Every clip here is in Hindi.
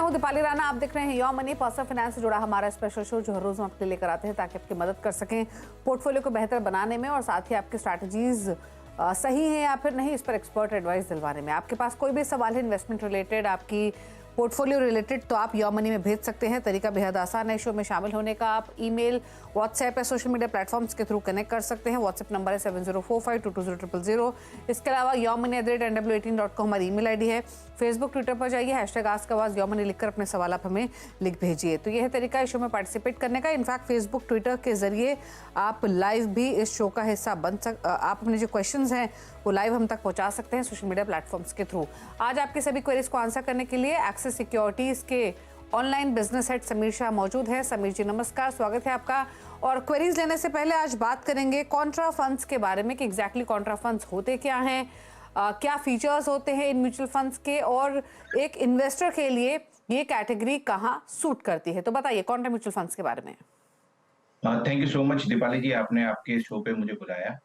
हूं दीपाली राणा। आप देख रहे हैं योर मनी, पर्सनल फाइनेंस से जुड़ा हमारा स्पेशल शो जो हर रोज हम आपके लिए लेकर आते हैं ताकि आपकी मदद कर सकें पोर्टफोलियो को बेहतर बनाने में और साथ ही आपकी स्ट्रैटेजीज सही है या फिर नहीं इस पर एक्सपर्ट एडवाइस दिलवाने में। आपके पास कोई भी सवाल है इन्वेस्टमेंट रिलेटेड, आपकी पोर्टफोलियो रिलेटेड, तो आप योर मनी में भेज सकते हैं। तरीका बेहद आसान है शो में शामिल होने का। आप ईमेल, व्हाट्सएप या सोशल मीडिया प्लेटफॉर्म्स के थ्रू कनेक्ट कर सकते हैं। व्हाट्सएप नंबर है 7045220000। इसके अलावा yourmoney@nw18.com हमारी ईमेल आईडी है। फेसबुक, ट्विटर पर जाइए, #AskAwaz योरमनी लिखकर अपने सवाल आप हमें लिख भेजिए। तो यह है तरीका इस शो में पार्टिसिपेट करने का। इनफैक्ट फेसबुक, ट्विटर के जरिए आप लाइव भी इस शो का हिस्सा आप अपने जो क्वेश्चंस हैं वो लाइव हम तक पहुंचा सकते हैं सोशल मीडिया प्लेटफॉर्म्स के थ्रू। आज आपके सभी क्वेरीज को आंसर करने के लिए एक्सिस सिक्योरिटीज के online business head Sameer Shah मौजूद है। समीर जी नमस्कार, स्वागत है आपका। और क्वेरीज लेने से पहले आज बात करेंगे कॉन्ट्रा फंड्स के बारे में कि एग्जैक्टली कॉन्ट्रा फंड्स होते क्या हैं, क्या फीचर्स होते हैं इन म्यूचुअल फंड्स के, और एक इन्वेस्टर के लिए ये कैटेगरी कहाँ सूट करती है। तो बताइए कॉन्ट्रा म्यूचुअल फंड्स के बारे में। Thank you so much Deepali ji, आपने आपके शो पे मुझे बुलाया।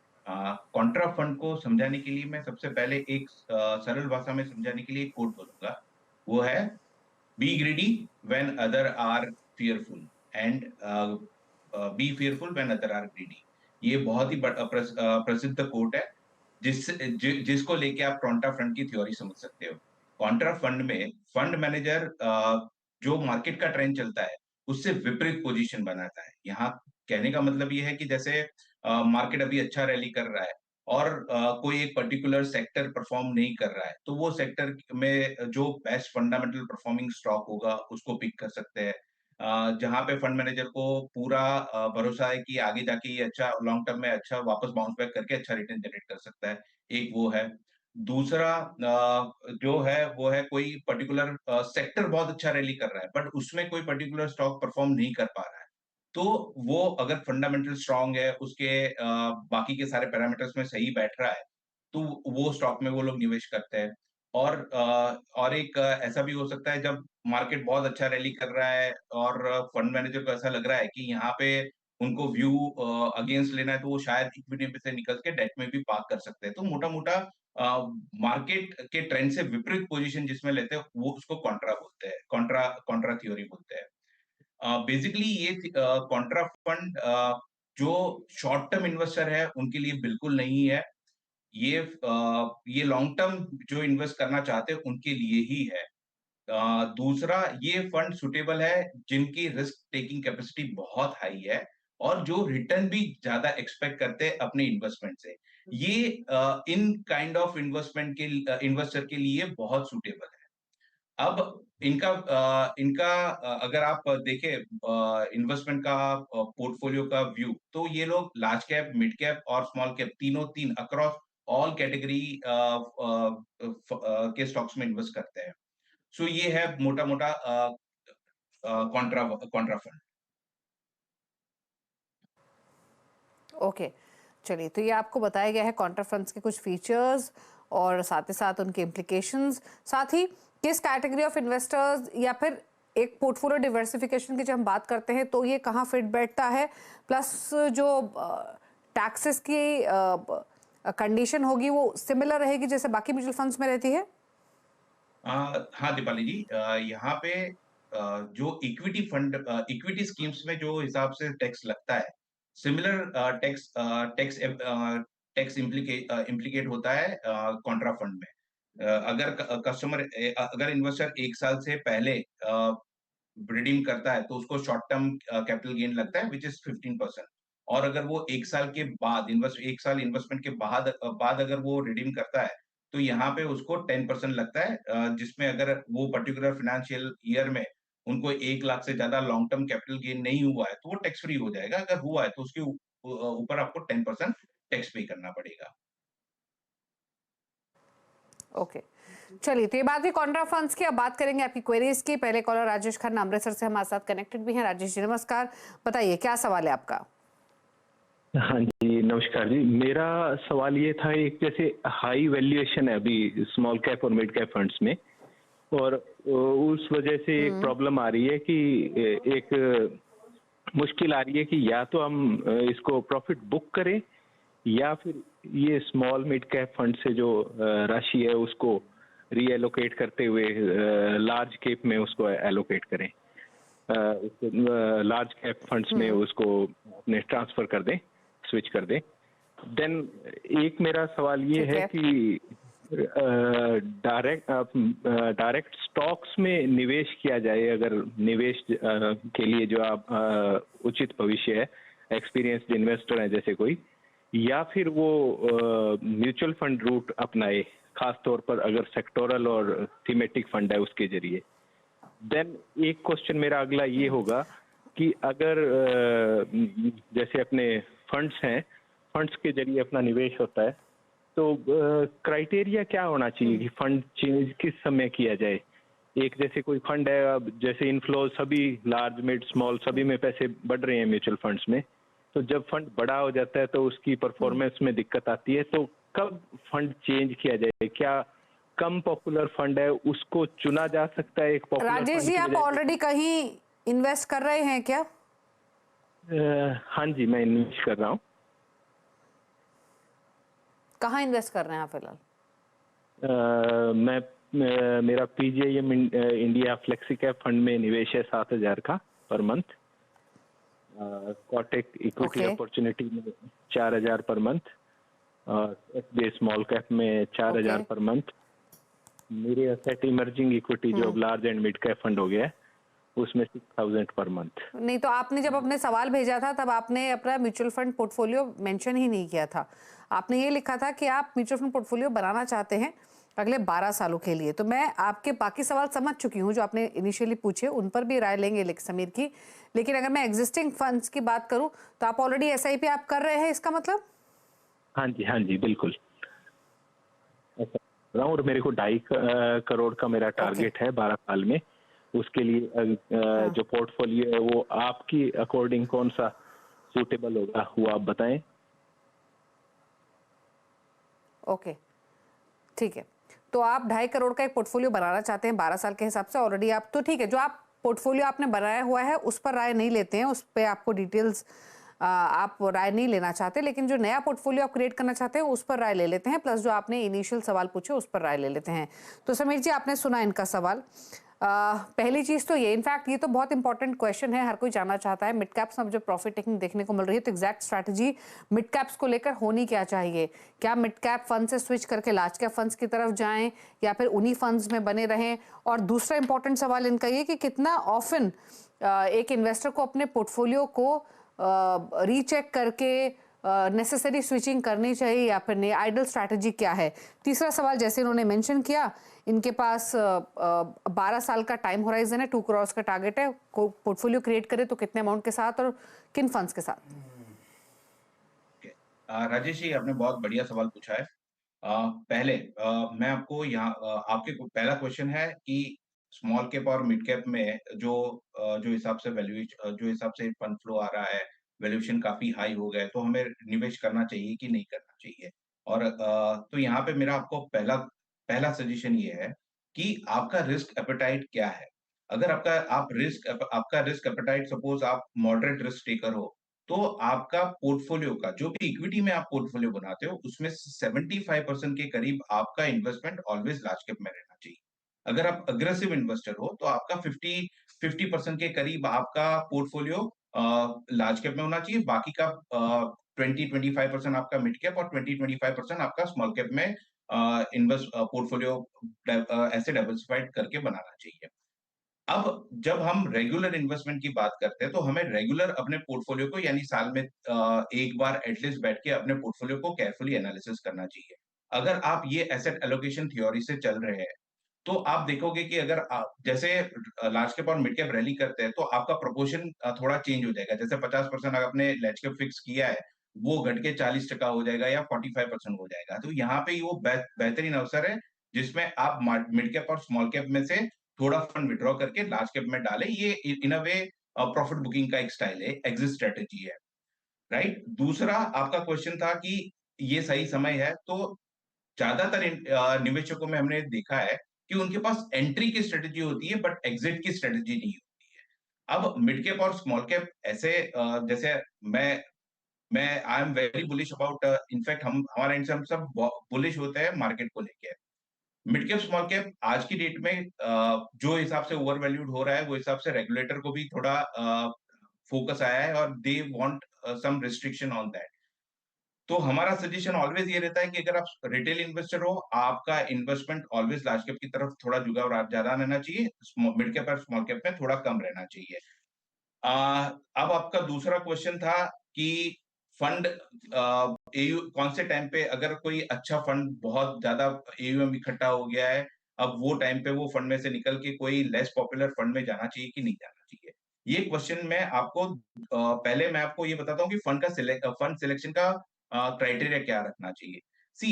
कॉन्ट्रा फंड को समझाने के लिए मैं सबसे पहले एक सरल भाषा में समझाने के लिए एक कोट बोलूंगा। वो है be greedy when other are fearful and be fearful when other are greedy. ये बहुत ही प्रसिद्ध कोट है जिसको लेके आप कॉन्ट्रा फंड की थ्योरी समझ सकते हो। कॉन्ट्रा फंड में फंड मैनेजर जो मार्केट का ट्रेंड चलता है उससे विपरीत पोजीशन बनाता है। यहाँ कहने का मतलब ये है कि जैसे मार्केट अभी अच्छा रैली कर रहा है और कोई एक पर्टिकुलर सेक्टर परफॉर्म नहीं कर रहा है, तो वो सेक्टर में जो बेस्ट फंडामेंटल परफॉर्मिंग स्टॉक होगा उसको पिक कर सकते हैं। जहां पे फंड मैनेजर को पूरा भरोसा है कि आगे जाके ये अच्छा लॉन्ग टर्म में अच्छा वापस बाउंस बैक करके अच्छा रिटर्न जनरेट कर सकता है। एक वो है। दूसरा जो है वो है कोई पर्टिकुलर सेक्टर बहुत अच्छा रैली कर रहा है बट उसमें कोई पर्टिकुलर स्टॉक परफॉर्म नहीं कर पा रहा है, तो वो अगर फंडामेंटल स्ट्रांग है, उसके बाकी के सारे पैरामीटर्स में सही बैठ रहा है, तो वो स्टॉक में वो लोग निवेश करते हैं। और एक ऐसा भी हो सकता है जब मार्केट बहुत अच्छा रैली कर रहा है और फंड मैनेजर को ऐसा लग रहा है कि यहाँ पे उनको व्यू अगेंस्ट लेना है, तो वो शायद इक्विटी में से निकल के डेट में भी पार्क कर सकते हैं। तो मोटा मोटा मार्केट के ट्रेंड से विपरीत पोजीशन जिसमें लेते हैं वो उसको कॉन्ट्रा बोलते हैं, कॉन्ट्रा थ्योरी बोलते हैं। बेसिकली ये कॉन्ट्रा फंड जो शॉर्ट टर्म इन्वेस्टर है उनके लिए बिल्कुल नहीं है। ये लॉन्ग टर्म जो इन्वेस्ट करना चाहते हैं उनके लिए ही है। दूसरा, ये फंड सुटेबल है जिनकी रिस्क टेकिंग कैपेसिटी बहुत हाई है और जो रिटर्न भी ज्यादा एक्सपेक्ट करते हैं अपने इन्वेस्टमेंट से। ये इन काइंड ऑफ इन्वेस्टर के लिए बहुत सुटेबल है। अब इनका अगर आप देखें इन्वेस्टमेंट का पोर्टफोलियो का व्यू, तो ये लोग लार्ज कैप, मिड कैप और स्मॉल कैप तीन अक्रॉस ऑल कैटेगरी के स्टॉक्स में इन्वेस्ट करते हैं। सो ये है मोटा मोटा कॉन्ट्रा फंड। ओके, चलिए, तो ये आपको बताया गया है कॉन्ट्रा फंड्स के कुछ फीचर्स और साथ ही साथ उनके इम्प्लीकेशंस, साथ ही किस कैटेगरी ऑफ इन्वेस्टर्स या फिर एक पोर्टफोलियो डिवर्सिफिकेशन की जब हम बात करते हैं तो ये कहाँ फिट बैठता है, प्लस जो टैक्सेस की कंडीशन होगी वो सिमिलर रहेगी जैसे बाकी म्यूचुअल फंड्स में रहती है। हाँ दीपाली जी, यहाँ पे जो इक्विटी स्कीम्स में जो हिसाब से टैक्स लगता है, सिमिलर टैक्स इम्प्लीकेट होता है कॉन्ट्रा फंड में। अगर इन्वेस्टर 1 साल से पहले रिडीम करता है तो उसको शॉर्ट टर्म कैपिटल गेन लगता है विच इज 15%। और अगर वो 1 साल के बाद 1 साल इन्वेस्टमेंट के बाद अगर वो रिडीम करता है तो यहाँ पे उसको 10% लगता है, जिसमें अगर वो पर्टिकुलर फाइनेंशियल ईयर में उनको 1 लाख से ज्यादा लॉन्ग टर्म कैपिटल गेन नहीं हुआ है तो वो टैक्स फ्री हो जाएगा। अगर हुआ है तो उसके ऊपर आपको 10% टैक्स पे करना पड़ेगा। ओके, चलिए, तो ये बात हुई कॉन्ट्रा फंड्स की। अब बात करेंगे आपकी क्वेरीज की। पहले कॉलर राजेश खन्ना अमृतसर से हमारे साथ कनेक्टेड भी हैं। राजेश जी नमस्कार, बताइए क्या सवाल है आपका। हाँ जी नमस्कार जी, मेरा सवाल ये था, एक जैसे हाई वैल्यूएशन है अभी स्मॉल कैप और मिड कैप फंड्स में, और उस वजह से एक प्रॉब्लम आ रही है कि एक मुश्किल आ रही है कि या तो हम इसको प्रॉफिट बुक करें या फिर ये स्मॉल मिड कैप फंड से जो राशि है उसको रीएलोकेट करते हुए लार्ज कैप में उसको एलोकेट करें, लार्ज कैप फंड्स में उसको अपने ट्रांसफर कर दें, स्विच कर दें। देन एक मेरा सवाल ये ठीक है है। कि डायरेक्ट स्टॉक्स में निवेश किया जाए, अगर निवेश के लिए जो आप उचित भविष्य है, एक्सपीरियंस्ड इन्वेस्टर है जैसे कोई, या फिर वो म्यूचुअल फंड रूट अपनाए, खास तौर पर अगर सेक्टोरल और थीमेटिक फंड है उसके जरिए। देन एक क्वेश्चन मेरा अगला ये होगा कि अगर जैसे अपने फंड्स हैं, फंड्स के जरिए अपना निवेश होता है, तो क्राइटेरिया क्या होना चाहिए कि फंड चेंज किस समय किया जाए? एक जैसे कोई फंड है, अब जैसे इनफ्लो सभी लार्ज मिड स्मॉल सभी में पैसे बढ़ रहे हैं म्यूचुअल फंड्स में, तो जब फंड बड़ा हो जाता है तो उसकी परफॉर्मेंस में दिक्कत आती है, तो कब फंड चेंज किया जाए? क्या कम पॉपुलर फंड है उसको चुना जा सकता है एक पॉपुलर राजेश फंड जी, की आप बजाय? ऑलरेडी कहीं इन्वेस्ट कर रहे हैं क्या? हाँ जी, मैं इन्वेस्ट कर रहा हूँ। कहाँ इन्वेस्ट कर रहे हैं आप फिलहाल? मेरा PGIM India flexi cap fund में निवेश है 7,000 का per month. Kotak equity Okay. Opportunity में 4,000 per month, SBI small cap में 4,000 Okay. Per month. मेरे असेट इमर्जिंग इक्विटी जो अब large and mid cap fund हो गया है, उसमें 6,000 पर मंथ। नहीं, तो आपने जब अपने सवाल भेजा था तब आपने अपना म्यूचुअल फंड पोर्टफोलियो मेंशन ही नहीं किया था। आपने ये लिखा था कि आप म्यूचुअल फंड पोर्टफोलियो बनाना चाहते हैं अगले 12 सालों के लिए। तो मैं आपके बाकी सवाल समझ चुकी हूँ जो आपने इनिशियली पूछे, उन पर भी राय लेंगे समीर की। लेकिन अगर मैं एग्जिस्टिंग फंड्स की बात करूँ तो आप ऑलरेडी एसआईपी आप कर रहे हैं, इसका मतलब? हाँ जी, बिल्कुल ऐसा कर रहा हूँ, और मेरे को 2.5 करोड़ का मेरा टारगेट है 12 साल में। उसके लिए जो पोर्टफोलियो है वो आपकी अकॉर्डिंग कौन सा सूटेबल होगा वो आप बताएं। ओके, ठीक है। तो आप 2.5 करोड़ का एक पोर्टफोलियो बनाना चाहते हैं 12 साल के हिसाब से। ऑलरेडी आप, तो ठीक है, जो आप पोर्टफोलियो आपने बनाया हुआ है उस पर राय नहीं लेते हैं, उस पर आपको डिटेल्स आप राय नहीं लेना चाहते। लेकिन जो नया पोर्टफोलियो आप क्रिएट करना चाहते हैं उस पर राय ले लेते हैं, प्लस जो आपने इनिशियल सवाल पूछे उस पर राय ले लेते हैं। तो समीर जी, आपने सुना इनका सवाल। पहली चीज तो ये, इनफैक्ट ये तो बहुत इंपॉर्टेंट क्वेश्चन है, हर कोई जानना चाहता है मिड कैप्स में अब जब प्रॉफिट टेकिंग देखने को मिल रही है तो एग्जैक्ट स्ट्रैटेजी मिड कैप्स को लेकर होनी क्या चाहिए? क्या मिड कैप फंड से स्विच करके लार्ज कैप फंड्स की तरफ जाएं या फिर उन्हीं फंड्स में बने रहें? और दूसरा इंपॉर्टेंट सवाल इनका ये कि कितना ऑफन एक इन्वेस्टर को अपने पोर्टफोलियो को रीचेक करके नेसेसरी स्विचिंग करनी चाहिए या फिर नहीं, आइडल स्ट्रैटेजी क्या है? तीसरा सवाल, जैसे इन्होंने मेंशन किया, इनके पास 12 साल का टाइम होराइजन है, 2 करोड़ का टारगेट है, पोर्टफोलियो क्रिएट करे तो कितने अमाउंट के साथ और किन फंड्स के साथ? राजेश जी, आपने बहुत बढ़िया सवाल पूछा है। पहले मैं आपको यहाँ पहला क्वेश्चन है कि स्मॉल कैप और मिड कैप में जो हिसाब से जो हिसाब से फंड फ्लो आ रहा है, वैल्यूएशन काफी हाई हो गया है, तो हमें निवेश करना चाहिए कि नहीं करना चाहिए? और तो यहाँ पे मेरा आपको पहला सजेशन ये है कि आपका रिस्क एपेटाइट क्या है। अगर आपका रिस्क एपेटाइट, सपोज आप मॉडरेट रिस्क टेकर हो, तो आपका पोर्टफोलियो का जो भी इक्विटी में आप पोर्टफोलियो बनाते हो उसमें 75% के करीब आपका इन्वेस्टमेंट ऑलवेज लार्ज कैप में रहना चाहिए। अगर आप अग्रेसिव इन्वेस्टर हो तो आपका 50% के करीब आपका पोर्टफोलियो लार्ज कैप में होना चाहिए, बाकी का 20-25% आपका मिड कैप और 20-25% आपका स्मॉल कैप में इन्वेस्ट पोर्टफोलियो ऐसे डाइवर्सिफाइड करके बनाना चाहिए। अब जब हम रेगुलर इन्वेस्टमेंट की बात करते हैं तो हमें रेगुलर अपने पोर्टफोलियो को, यानी साल में एक बार एटलीस्ट बैठ के अपने पोर्टफोलियो को केयरफुली एनालिसिस करना चाहिए। अगर आप ये एसेट एलोकेशन थ्योरी से चल रहे हैं तो आप देखोगे कि अगर आप जैसे लार्ज कैप और मिड कैप रैली करते हैं तो आपका प्रोपोर्शन थोड़ा चेंज हो जाएगा। जैसे 50% अगर आपने लार्ज कैप फिक्स किया है वो घट के 40% हो जाएगा या 45% हो जाएगा। तो यहाँ पे वो बेहतरीन अवसर है जिसमें आप मिड कैप और स्मॉल कैप में से थोड़ा फंड विड्रॉ करके लार्ज कैप में डालें। ये इन अ वे प्रॉफिट बुकिंग का एक स्टाइल है, एग्जिट स्ट्रेटेजी है, राइट? दूसरा आपका क्वेश्चन था कि ये सही समय है, तो ज्यादातर निवेशकों में हमने देखा है कि उनके पास एंट्री की स्ट्रेटेजी होती है बट एग्जिट की स्ट्रेटेजी नहीं होती है। अब मिड कैप और स्मॉल कैप ऐसे जैसे मैं I am very bullish about, in fact हमारे एंड से हम सब बुलिश होते हैं मार्केट को लेके। मिड कैप स्मॉल कैप आज की डेट में जो हिसाब से ओवर वैल्यूड हो रहा है, वो हिसाब से रेगुलेटर को भी थोड़ा फोकस आया है और they want some restriction on that. तो हमारा सजेशन ऑलवेज ये रहता है कि अगर आप रिटेल इन्वेस्टर हो, आपका इन्वेस्टमेंट ऑलवेज लार्ज कैप की तरफ थोड़ा झुकाव ज्यादा रहना चाहिए, मिड कैप और स्मॉल कैप में थोड़ा कम रहना चाहिए। अब आपका दूसरा क्वेश्चन था कि फंड एयू कौन से टाइम पे, अगर कोई अच्छा फंड बहुत ज्यादा एयूएम इकट्ठा हो गया है, अब वो टाइम पे वो फंड में से निकल के कोई लेस पॉपुलर फंड में जाना चाहिए कि नहीं जाना चाहिए। ये क्वेश्चन में आपको पहले मैं आपको ये बताता हूँ कि फंड सिलेक्शन का क्राइटेरिया क्या रखना चाहिए। सी,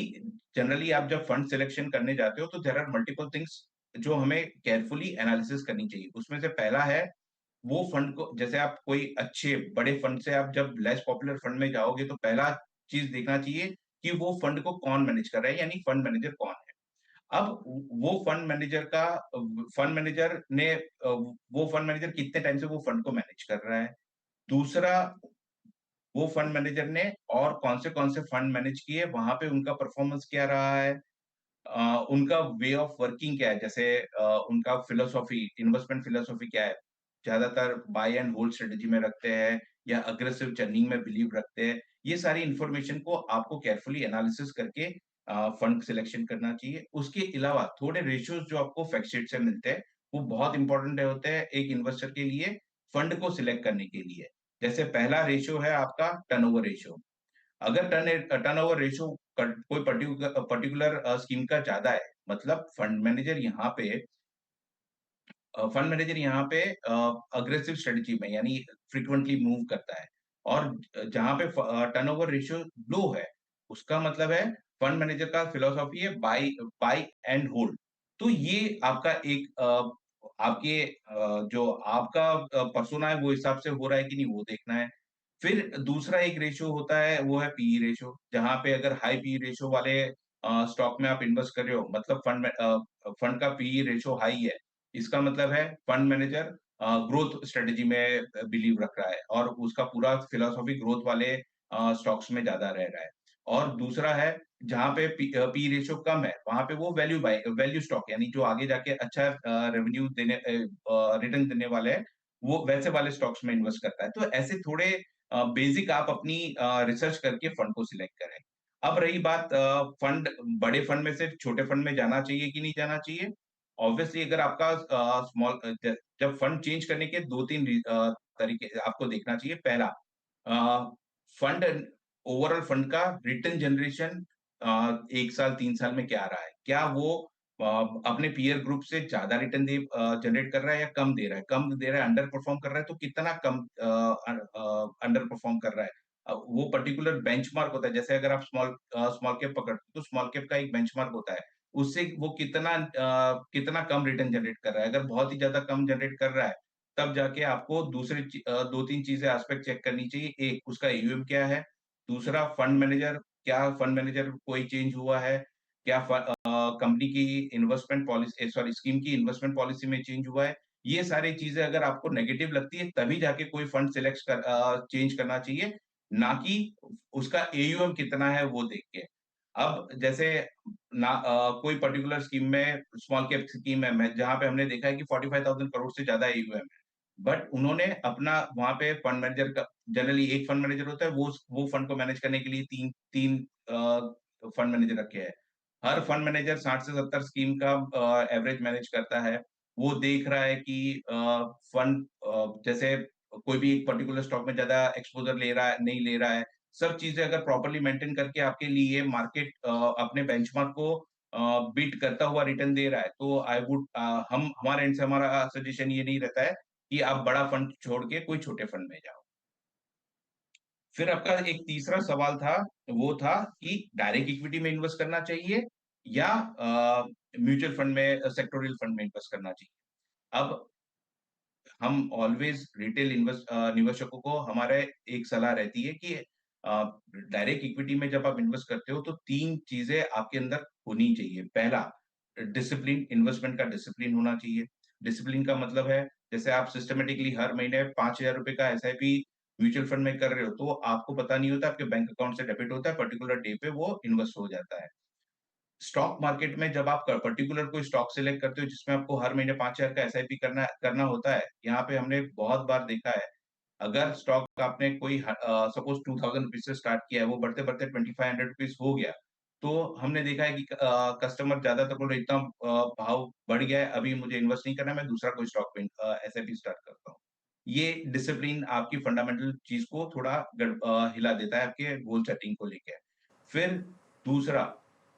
जनरली आप जब फंड सिलेक्शन करने जाते हो तो देयर आर मल्टीपल थिंग्स जो हमें केयरफुली एनालिसिस करनी चाहिए। उसमें से पहला है वो फंड को, जैसे आप कोई अच्छे बड़े फंड से आप जब लेस पॉपुलर फंड में जाओगे तो पहला चीज देखना चाहिए कि वो फंड को कौन मैनेज कर रहा है, यानी फंड मैनेजर कौन है। अब वो फंड मैनेजर ने वो फंड मैनेजर कितने टाइम से वो फंड को मैनेज कर रहा है। दूसरा, वो फंड मैनेजर ने और कौन से फंड मैनेज किए, वहां पे उनका परफॉर्मेंस क्या रहा है, उनका वे ऑफ वर्किंग क्या है, जैसे उनका फिलोसॉफी, इन्वेस्टमेंट फिलोसॉफी क्या है, ज्यादातर बाय एंड होल्ड स्ट्रेटेजी में रखते हैं या अग्रेसिव चर्निंग में बिलीव रखते हैं। ये सारी इंफॉर्मेशन को आपको केयरफुली एनालिसिस करके फंड सिलेक्शन करना चाहिए। उसके अलावा थोड़े रेशियोज जो आपको फैक्ट शीट से मिलते हैं, वो बहुत इंपॉर्टेंट होते हैं एक इन्वेस्टर के लिए फंड को सिलेक्ट करने के लिए। जैसे पहला रेशियो है आपका टर्नओवर रेशियो। अगर टर्नओवर रेशियो कोई पर्टिकुलर स्कीम का ज्यादा है, मतलब फंड मैनेजर यहाँ पे अग्रेसिव स्ट्रेटजी में यानी फ्रिक्वेंटली मूव करता है, और जहां पे टर्नओवर रेशियो लो है, उसका मतलब है फंड मैनेजर का फिलोसॉफी है बाय बाय एंड होल्ड। तो ये आपका एक आपके जो आपका पर्सोना है वो हिसाब से हो रहा है कि नहीं, वो देखना है। फिर दूसरा एक रेशियो होता है, वो है पीई रेशियो, जहां पे अगर हाई पीई रेशियो वाले स्टॉक में आप इन्वेस्ट कर रहे हो, मतलब फंड का पीई रेशियो हाई है, इसका मतलब है फंड मैनेजर ग्रोथ स्ट्रेटेजी में बिलीव रख रहा है और उसका पूरा फिलोसॉफी ग्रोथ वाले स्टॉक्स में ज्यादा रह रहा है। और दूसरा है जहां पे पी रेशियो कम है, वहां पे वो वैल्यू स्टॉक, यानी जो आगे जाके अच्छा रेवेन्यू देने रिटर्न देने वाले हैं, वो वैसे वाले स्टॉक्स में इन्वेस्ट करता है। तो ऐसे थोड़े बेसिक आप अपनी रिसर्च करके फंड को सिलेक्ट करें। अब रही बात फंड, बड़े फंड में से छोटे फंड में जाना चाहिए कि नहीं जाना चाहिए। ऑब्वियसली अगर आपका स्मॉल, जब फंड चेंज करने के दो तीन तरीके आपको देखना चाहिए। पहला, फंड ओवरऑल फंड का रिटर्न जनरेशन 1 साल 3 साल में क्या आ रहा है, क्या वो अपने पीयर ग्रुप से ज्यादा रिटर्न दे जनरेट कर रहा है या कम दे रहा है, कम दे रहा है, अंडर परफॉर्म कर रहा है तो कितना कम अंडर परफॉर्म कर रहा है। वो पर्टिकुलर बेंचमार्क होता है, जैसे अगर आप स्मॉल कैप पकड़ते हो तो स्मॉल कैप का एक बेंचमार्क होता है, उससे वो कितना कम रिटर्न जनरेट कर रहा है। अगर बहुत ही ज्यादा कम जनरेट कर रहा है, तब जाके आपको दो तीन चीजें एस्पेक्ट चेक करनी चाहिए। एक, उसका एयूएम क्या है। दूसरा, फंड मैनेजर कोई चेंज हुआ है, क्या कंपनी की इन्वेस्टमेंट पॉलिसी, सॉरी स्कीम की इन्वेस्टमेंट पॉलिसी में चेंज हुआ है। ये सारी चीजें अगर आपको नेगेटिव लगती है, तभी जाके कोई फंड चेंज करना चाहिए, ना कि उसका एयूएम कितना है वो देख के। अब जैसे कोई पर्टिकुलर स्कीम में, स्मॉल कैप स्कीम है, मैं जहां पे हमने देखा है कि 45,000 करोड़ से ज्यादा एयूएम है, बट उन्होंने अपना वहां पे फंड मैनेजर का, जनरली एक फंड मैनेजर होता है, वो फंड को मैनेज करने के लिए तीन तीन फंड मैनेजर रखे हैं। हर फंड मैनेजर 60 से 70 स्कीम का एवरेज मैनेज करता है। वो देख रहा है कि फंड जैसे कोई भी एक पर्टिकुलर स्टॉक में ज्यादा एक्सपोजर ले रहा है नहीं ले रहा है, सब चीजें अगर प्रॉपरली मेंटेन करके आपके लिए मार्केट अपने बेंचमार्क को बीट करता हुआ रिटर्न दे रहा है, तो आई वुड हम हमारे एंड से हमारा सजेशन ये नहीं रहता है कि आप बड़ा फंड छोड़ के कोई छोटे फंड में जाओ। फिर आपका एक तीसरा सवाल था, वो था कि डायरेक्ट इक्विटी में इन्वेस्ट करना चाहिए या म्यूचुअल फंड में, सेक्टोरियल फंड में इन्वेस्ट करना चाहिए। अब हम ऑलवेज रिटेल निवेशकों को हमारे एक सलाह रहती है कि डायरेक्ट इक्विटी में जब आप इन्वेस्ट करते हो तो तीन चीजें आपके अंदर होनी चाहिए। पहला, डिसिप्लिन, इन्वेस्टमेंट का डिसिप्लिन होना चाहिए। डिसिप्लिन का मतलब है, जैसे आप सिस्टमेटिकली हर महीने 5,000 रुपए का एसआईपी म्यूचुअल फंड में कर रहे हो, तो आपको पता नहीं होता, आपके बैंक अकाउंट से डेबिट होता है, पर्टिकुलर डे पे वो इन्वेस्ट हो जाता है। स्टॉक मार्केट में जब आप पर्टिकुलर कोई स्टॉक सिलेक्ट करते हो जिसमें आपको हर महीने 5,000 का एसआईपी करना करना होता है, यहाँ पे हमने बहुत बार देखा है, अगर स्टॉक आपने कोई सपोज 2000 रुपीज से स्टार्ट किया है, वो बढ़ते बढ़ते 2500 रुपीज हो गया, तो हमने देखा है कि कस्टमर ज्यादातर बोल रहे इतना भाव बढ़ गया है, अभी मुझे इन्वेस्ट नहीं करना, मैं दूसरा कोई स्टॉक पे एसआईपी स्टार्ट करता हूँ। ये डिसिप्लिन आपकी फंडामेंटल चीज को थोड़ा हिला देता है आपके गोल सेटिंग को लेके। फिर दूसरा,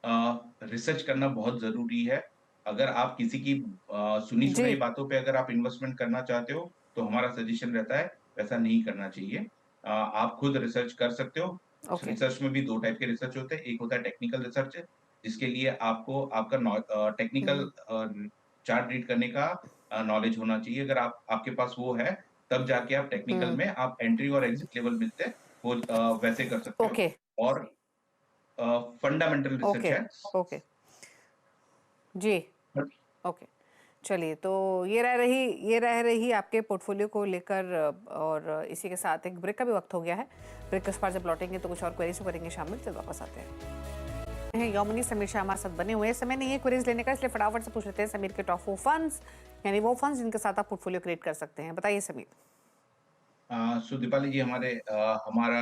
रिसर्च करना बहुत जरूरी है। अगर आप किसी की सुनी जी। सुनाई बातों पे अगर आप इन्वेस्टमेंट करना चाहते हो, तो हमारा सजेशन रहता है वैसा नहीं करना चाहिए। आप खुद रिसर्च कर सकते हो। ओके। रिसर्च में भी 2 टाइप के रिसर्च होते हैं। एक होता है टेक्निकल रिसर्च, जिसके लिए आपको आपका टेक्निकल चार्ट रीड करने का नॉलेज होना चाहिए। अगर आपके पास वो है, तब जाके आप टेक्निकल में आप एंट्री और एग्जिट लेवल मिलते हैं, वो वैसे कर सकते हो। ओके। और फंडामेंटल रिसर्च ओके। है। ओके। जी। ओके। चलिए, तो ये रह रही आपके पोर्टफोलियो को लेकर और इसी के साथ एक ब्रेक का भी वक्त हो गया है। ब्रेक के बाद जब लौटेंगे तो कुछ और क्वेरीज करेंगे शामिल। जब वापस आते हैं यौमनी समीर शाह हमारे साथ बने हुए हैं। समय नहीं है क्वेरीज लेने का, इसलिए फटाफट से पूछ लेते हैं समीर के टॉप 4 फंड्स, यानी वो फंड्स जिनके साथ आप पोर्टफोलियो क्रिएट कर सकते हैं। बताइए समीर। सो दीपाली जी, हमारा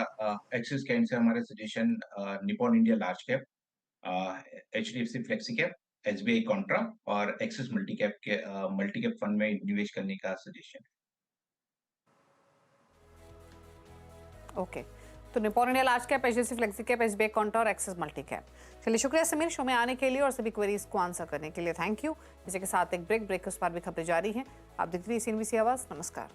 एक्सिस कैंड से हमारे suggestion Nippon India large cap, HDFC flexi cap, SBI Contra और एक्सिस मल्टी कैप फंड में निवेश करने का सजेशन है। ओके, तो Nippon India large cap, HDFC flexi cap, SBI Contra और एक्सिस मल्टी कैप। चलिए, शुक्रिया समीर शो में आने के लिए और सभी क्वेरीज को आंसर करने के लिए। Thank you. इसी के साथ एक ब्रेक के उस पार भी खबरें जारी हैं। आप देखते रहिए CNBC आवाज। नमस्कार।